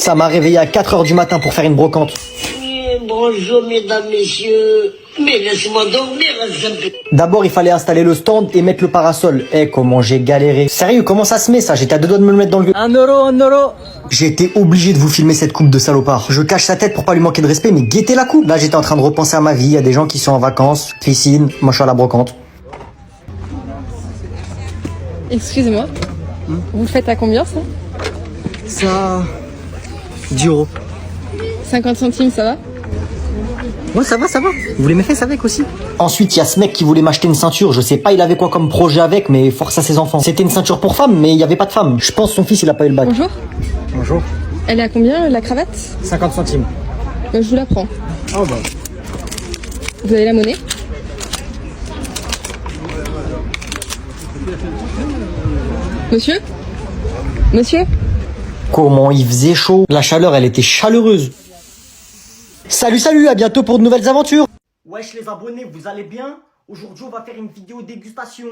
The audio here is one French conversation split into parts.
Ça m'a réveillé à 4 heures du matin pour faire une brocante. Bonjour mesdames, messieurs. Mais laisse-moi dormir un peu. D'abord, il fallait installer le stand et mettre le parasol. Eh, comment j'ai galéré. Sérieux, comment ça se met ça? J'étais à 2 doigts de me le mettre dans le... 1 euro. J'ai été obligé de vous filmer cette coupe de salopard. Je cache sa tête pour pas lui manquer de respect, mais guettez la coupe. Là, j'étais en train de repenser à ma vie, à des gens qui sont en vacances, piscine, moi je suis à la brocante. Excusez-moi, vous le faites à combien ça? Ça... 10 euros. 50 centimes, ça va? Ouais, ça va. Vous voulez mes fesses avec aussi? Ensuite, il y a ce mec qui voulait m'acheter une ceinture. Je sais pas, il avait quoi comme projet avec, mais force à ses enfants. C'était une ceinture pour femme, mais il y avait pas de femme. Je pense son fils, il a pas eu le bac. Bonjour. Bonjour. Elle est à combien la cravate? 50 centimes. Je vous la prends. Oh bah. Vous avez la monnaie? Monsieur? Monsieur? Comment il faisait chaud. La chaleur, elle était chaleureuse. Salut, à bientôt pour de nouvelles aventures. Wesh les abonnés, vous allez bien? Aujourd'hui, on va faire une vidéo dégustation.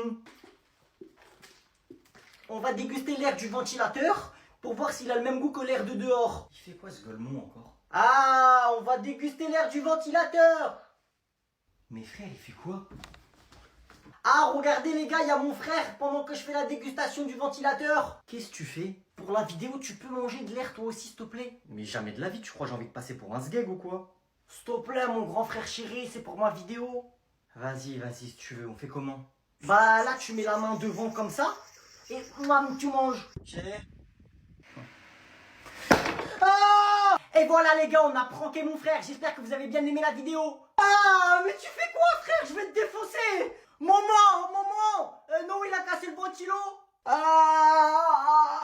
On va déguster l'air du ventilateur pour voir s'il a le même goût que l'air de dehors. Il fait quoi ce gueulement encore? Ah, on va déguster l'air du ventilateur. Mais frère, il fait quoi? Ah, regardez les gars, il y a mon frère pendant que je fais la dégustation du ventilateur. Qu'est-ce que tu fais? Pour la vidéo, tu peux manger de l'air toi aussi, s'il te plaît? Mais jamais de la vie, tu crois j'ai envie de passer pour un sgeg ou quoi? S'il te plaît, mon grand frère chéri, c'est pour ma vidéo. Vas-y, si tu veux, on fait comment? Bah là, tu mets la main devant comme ça, et tu manges. Ah! Et voilà les gars, on a pranké mon frère, j'espère que vous avez bien aimé la vidéo. Ah, mais tu fais quoi frère? Je vais te défoncer. Maman, non, il a cassé le ventilo. Ah!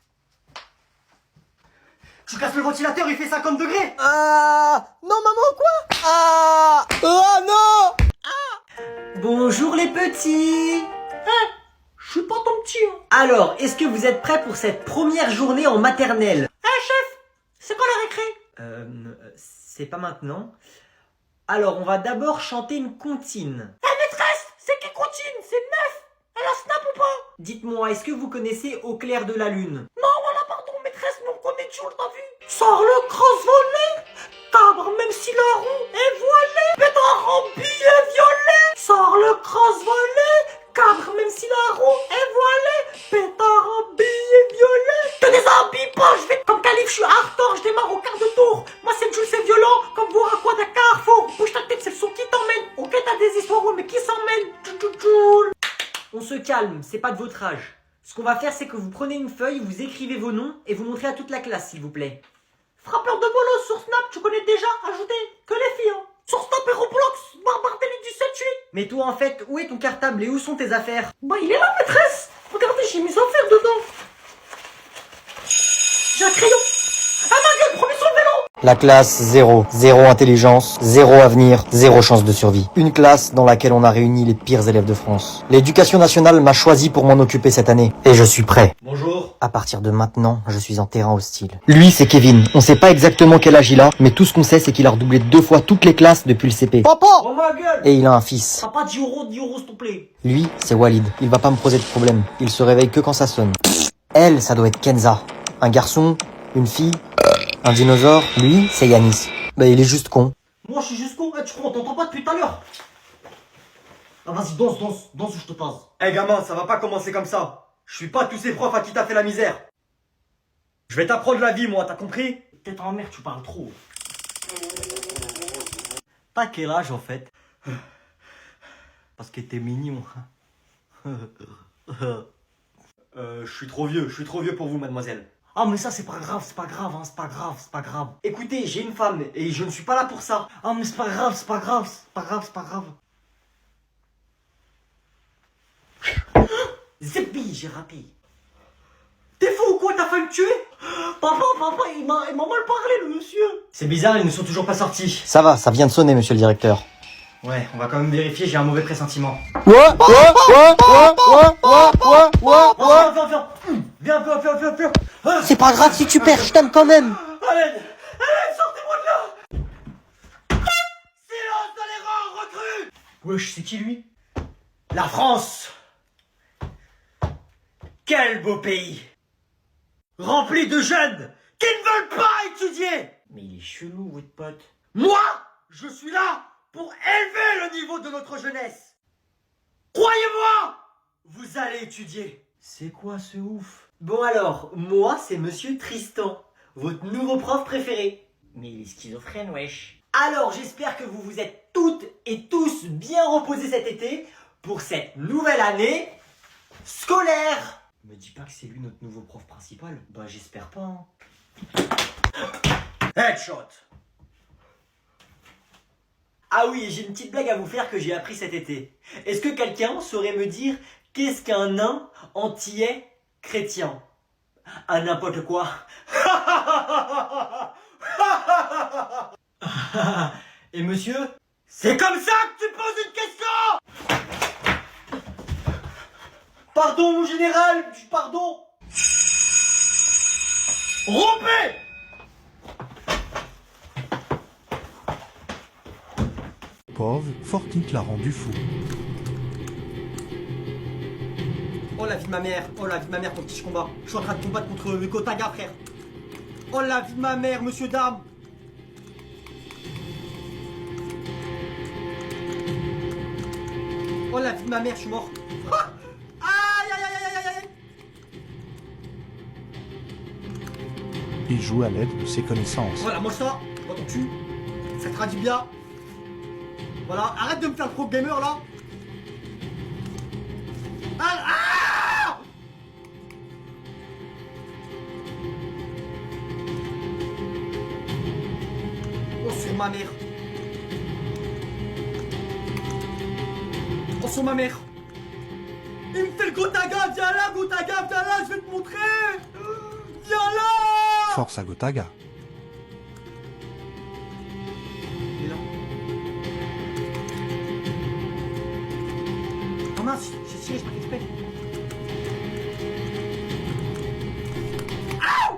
Tu casses le ventilateur, il fait 50 degrés. Non maman, quoi? Oh non. Bonjour les petits. Je suis pas ton petit. Alors, est-ce que vous êtes prêts pour cette première journée en maternelle? Chef, c'est quoi la récré? C'est pas maintenant. Alors, on va d'abord chanter une comptine. Maîtresse, c'est qui comptine? C'est neuf. Elle a snap ou pas? Dites-moi, est-ce que vous connaissez Au clair de la lune? Non, voilà, pardon, maîtresse, mais on connaît toujours, t'as vu? Sors le crosse volé, cabre même si la roue est voilée, pétard en billet violet. Sors le crosse volé, cabre même si la roue est voilée, pétard en billet violet. Te déshabille pas, je vais comme calife, je suis hardcore, je démarre au quart de tour. Moi c'est Jules, c'est violent, comme vous à quoi d'un carrefour. Bouge ta tête, c'est le son qui t'emmène. Ok, t'as des histoires, ouais, mais qui s'emmène? On se calme, c'est pas de votre âge. Ce qu'on va faire, c'est que vous prenez une feuille, vous écrivez vos noms et vous montrez à toute la classe, s'il vous plaît. Frappeur de bolos sur Snap, tu connais déjà, ajoutez que les filles, hein. Sur Snap et Roblox, Barbardelli du 7-8. Mais toi, en fait, où est ton cartable et où sont tes affaires? Bah, il est là, maîtresse. Regardez, j'ai mes affaires dedans. J'ai un crayon. Ah ma gueule, premier sur le vélo. La classe 0. 0 intelligence, 0 avenir, 0 chance de survie. Une classe dans laquelle on a réuni les pires élèves de France. L'éducation nationale m'a choisi pour m'en occuper cette année. Et je suis prêt. Bonjour. À partir de maintenant, je suis en terrain hostile. Lui, c'est Kevin. On sait pas exactement quel âge il a, mais tout ce qu'on sait, c'est qu'il a redoublé 2 fois toutes les classes depuis le CP. Papa! Oh ma gueule! Et il a un fils. Papa, 10 euros, s'il te plaît. Lui, c'est Walid. Il va pas me poser de problème. Il se réveille que quand ça sonne. Elle, ça doit être Kenza. Un garçon, une fille, un dinosaure. Lui, c'est Yanis. Bah, il est juste con. Moi, je suis juste con. Tu crois, on t'entend pas depuis tout à l'heure? Ah, vas-y, danse ou je te passe. Eh gamin, ça va pas commencer comme ça. Je suis pas tous ces profs à qui t'as fait la misère. Je vais t'apprendre la vie, moi, t'as compris? Peut-être en mère, tu parles trop. T'as quel âge, en fait? Parce que t'es mignon. Je suis trop vieux pour vous, mademoiselle. Ah, mais ça, c'est pas grave, hein, c'est pas grave. Écoutez, j'ai une femme et je ne suis pas là pour ça. Ah, mais c'est pas grave. Zépi, j'ai raté. T'es fou ou quoi? T'as failli me tuer? Papa, il m'a mal parlé, le monsieur. C'est bizarre, ils ne sont toujours pas sortis. Ça va, ça vient de sonner, monsieur le directeur. Ouais, on va quand même vérifier, j'ai un mauvais pressentiment. Viens. C'est pas grave si tu perds, je t'aime quand même. Allez, sortez-moi de là. Silence dans les rangs, recrues. Wesh, c'est qui lui? La France. Quel beau pays. Rempli de jeunes qui ne veulent pas étudier. Mais il est chelou, votre pote. Moi, je suis là pour élever le niveau de notre jeunesse. Croyez-moi, vous allez étudier. C'est quoi ce ouf? Bon alors, moi c'est Monsieur Tristan, votre nouveau prof préféré. Mais il est schizophrène, wesh. Alors j'espère que vous vous êtes toutes et tous bien reposés cet été pour cette nouvelle année scolaire. Me dis pas que c'est lui notre nouveau prof principal. Bah j'espère pas. Hein. Headshot. Ah oui, j'ai une petite blague à vous faire que j'ai appris cet été. Est-ce que quelqu'un saurait me dire qu'est-ce qu'un nain antillais chrétien? Un n'importe quoi. Et monsieur, c'est comme ça que tu poses une question? Pardon mon général, pardon. Rompez. Pauvre, Fortnite l'a rendu fou. Oh la vie de ma mère, ton petit combat. Je suis en train de combattre contre le Gotaga, frère. Oh la vie de ma mère, monsieur dame. Oh la vie de ma mère, je suis mort. Aïe aïe aïe aïe aïe aïe. Il joue à l'aide de ses connaissances. Voilà, moi ça, dans ton cul, ça traduit bien. Voilà, arrête de me faire le pro gamer là. Ah, oh sur ma mère. Oh sur ma mère. Il me fait le Gotaga, viens là Gotaga, viens là, je vais te montrer. Viens là. Force à Gotaga. Il est là. Oh mince, j'ai tiré, je pas fait exprès. Aouh!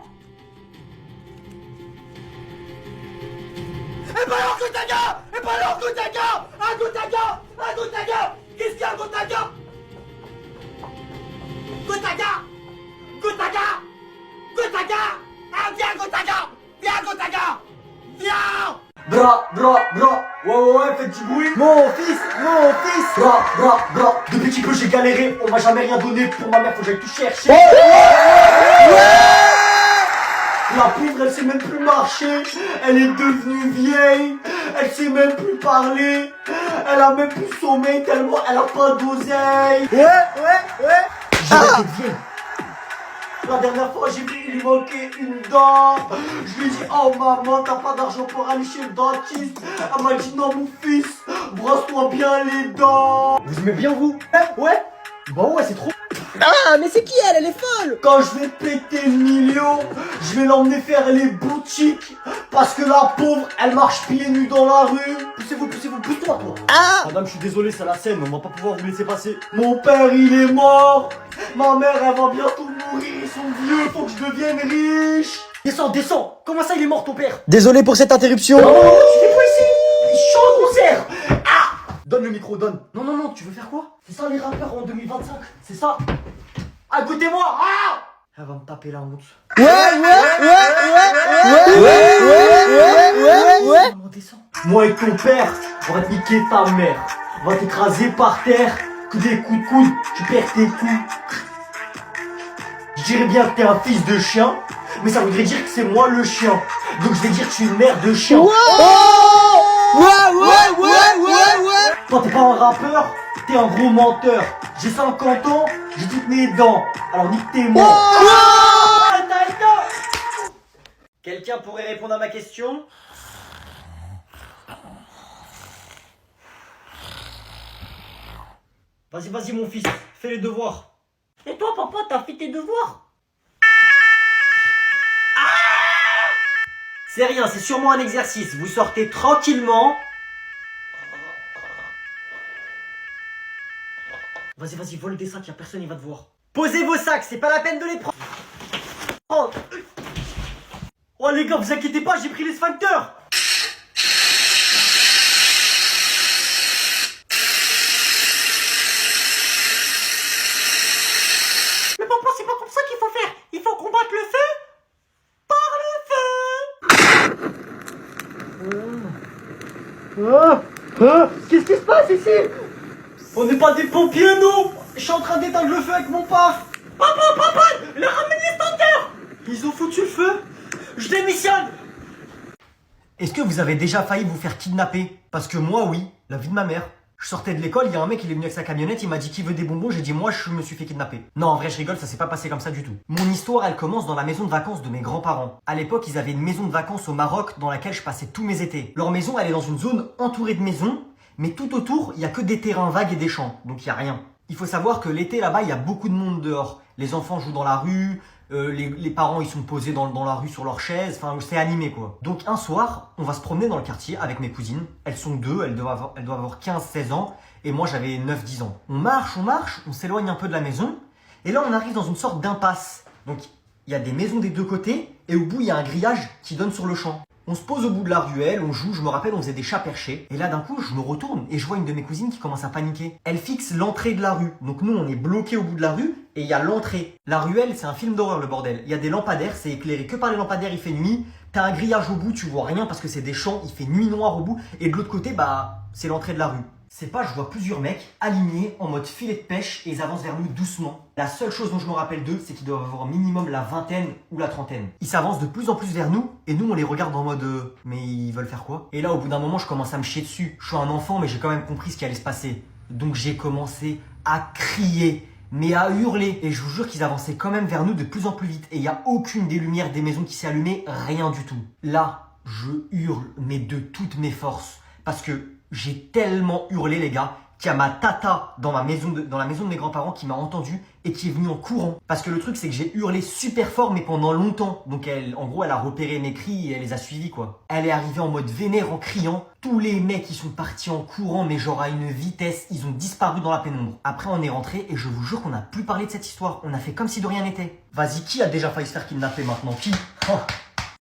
Et bah alors Gotaga! Et bah alors Gotaga! Un Gotaga! Un Gotaga! Qu'est-ce qu'il y a Gotaga? Gotaga! Gotaga! Gotaga! Ah viens Gotaga! Viens Gotaga! Viens! Bra, ouais, faites du bruit. Mon fils, bra. Depuis petit peu j'ai galéré, on m'a jamais rien donné pour ma mère, faut que j'aille tout chercher. La pauvre, elle sait même plus marcher, elle est devenue vieille, elle sait même plus parler, elle a même plus sommeil tellement elle a pas d'oseille. Ouais. J'ai arrêté de vieille. La dernière fois, j'ai vu il lui manquait une dent. Je lui ai dit, oh maman, t'as pas d'argent pour aller chez le dentiste. Elle m'a dit, non mon fils, brosse-toi bien les dents. Vous aimez bien vous? Ouais. Bah ouais, c'est trop. Ah, mais c'est qui elle est folle. Quand je vais péter le million, je vais l'emmener faire les boutiques. Parce que la pauvre, elle marche pieds nus dans la rue. Poussez-vous, pousse-toi toi. Ah madame, je suis désolé, c'est la scène, on va pas pouvoir vous laisser passer. Mon père, il est mort. Ma mère, elle va bientôt mourir, ils sont vieux, faut que je devienne riche. Descends. Comment ça, il est mort ton père? Désolé pour cette interruption. Non, tu fais quoi ici? Il chante au concert. Ah! Donne le micro, donne. Non, tu veux faire quoi? C'est ça les rappeurs en 2025, c'est ça. Ah, goûtez-moi. Ah! Elle va me taper la honte. Ouais. Maman, descends. Moi et ton père, on va te niquer ta mère. On va t'écraser par terre. Que des coups de coude, tu perds tes coups. Je dirais bien que t'es un fils de chien, mais ça voudrait dire que c'est moi le chien. Donc je vais dire que je suis une mère de chien. Ouais. Toi t'es pas un rappeur, t'es un gros menteur. J'ai 50 ans, j'ai toutes mes dents. Alors nique tes morts. Quelqu'un pourrait répondre à ma question? Vas-y mon fils, fais les devoirs. Et toi papa, t'as fait tes devoirs? C'est rien, c'est sûrement un exercice. Vous sortez tranquillement. Vas-y, vole des sacs, y'a personne, il va te voir. Posez vos sacs, c'est pas la peine de les prendre. Oh les gars, vous inquiétez pas, j'ai pris les sphincters. Mais papa, c'est pas comme ça qu'il faut faire. Il faut combattre le feu par le Qu'est-ce qui se passe ici? On n'est pas des pompiers, nous. Je suis en train d'éteindre le feu avec mon paf. Papa, leur ramène l'extincteur. Ils ont foutu le feu. Je démissionne. Est-ce que vous avez déjà failli vous faire kidnapper? Parce que moi, oui, la vie de ma mère. Je sortais de l'école, il y a un mec, il est venu avec sa camionnette, il m'a dit qui veut des bonbons, j'ai dit moi je me suis fait kidnapper. Non, en vrai je rigole, ça s'est pas passé comme ça du tout. Mon histoire, elle commence dans la maison de vacances de mes grands-parents. À l'époque, ils avaient une maison de vacances au Maroc dans laquelle je passais tous mes étés. Leur maison, elle est dans une zone entourée de maisons, mais tout autour, il y a que des terrains vagues et des champs, donc il y a rien. Il faut savoir que l'été là-bas, il y a beaucoup de monde dehors. Les enfants jouent dans la rue, les parents ils sont posés dans la rue sur leurs chaises, enfin c'est animé quoi. Donc un soir, on va se promener dans le quartier avec mes cousines. Elles sont deux, elles doivent avoir 15-16 ans et moi j'avais 9-10 ans. On marche, on s'éloigne un peu de la maison et là on arrive dans une sorte d'impasse. Donc il y a des maisons des deux côtés et au bout il y a un grillage qui donne sur le champ. On se pose au bout de la ruelle, on joue, je me rappelle, on faisait des chats perchés. Et là, d'un coup, je me retourne et je vois une de mes cousines qui commence à paniquer. Elle fixe l'entrée de la rue. Donc nous, on est bloqués au bout de la rue et il y a l'entrée. La ruelle, c'est un film d'horreur, le bordel. Il y a des lampadaires, c'est éclairé que par les lampadaires, il fait nuit. T'as un grillage au bout, tu vois rien parce que c'est des champs, il fait nuit noire au bout. Et de l'autre côté, bah, c'est l'entrée de la rue. C'est pas, je vois plusieurs mecs alignés en mode filet de pêche et ils avancent vers nous doucement. La seule chose dont je me rappelle d'eux, c'est qu'ils doivent avoir minimum la vingtaine ou la trentaine. Ils s'avancent de plus en plus vers nous et nous on les regarde en mode mais ils veulent faire quoi? Et là au bout d'un moment je commence à me chier dessus. Je suis un enfant mais j'ai quand même compris ce qui allait se passer. Donc j'ai commencé à crier, mais à hurler. Et je vous jure qu'ils avançaient quand même vers nous de plus en plus vite. Et il n'y a aucune des lumières des maisons qui s'est allumée, rien du tout. Là, je hurle, mais de toutes mes forces. Parce que j'ai tellement hurlé les gars qu'il y a ma tata dans la maison de mes grands-parents qui m'a entendu et qui est venue en courant. Parce que le truc c'est que j'ai hurlé super fort mais pendant longtemps. Donc en gros elle a repéré mes cris et elle les a suivis quoi. Elle est arrivée en mode vénère en criant. Tous les mecs ils sont partis en courant mais genre à une vitesse, ils ont disparu dans la pénombre. Après on est rentré et je vous jure qu'on n'a plus parlé de cette histoire. On a fait comme si de rien n'était. Vas-y, qui a déjà failli se faire kidnapper maintenant? Qui?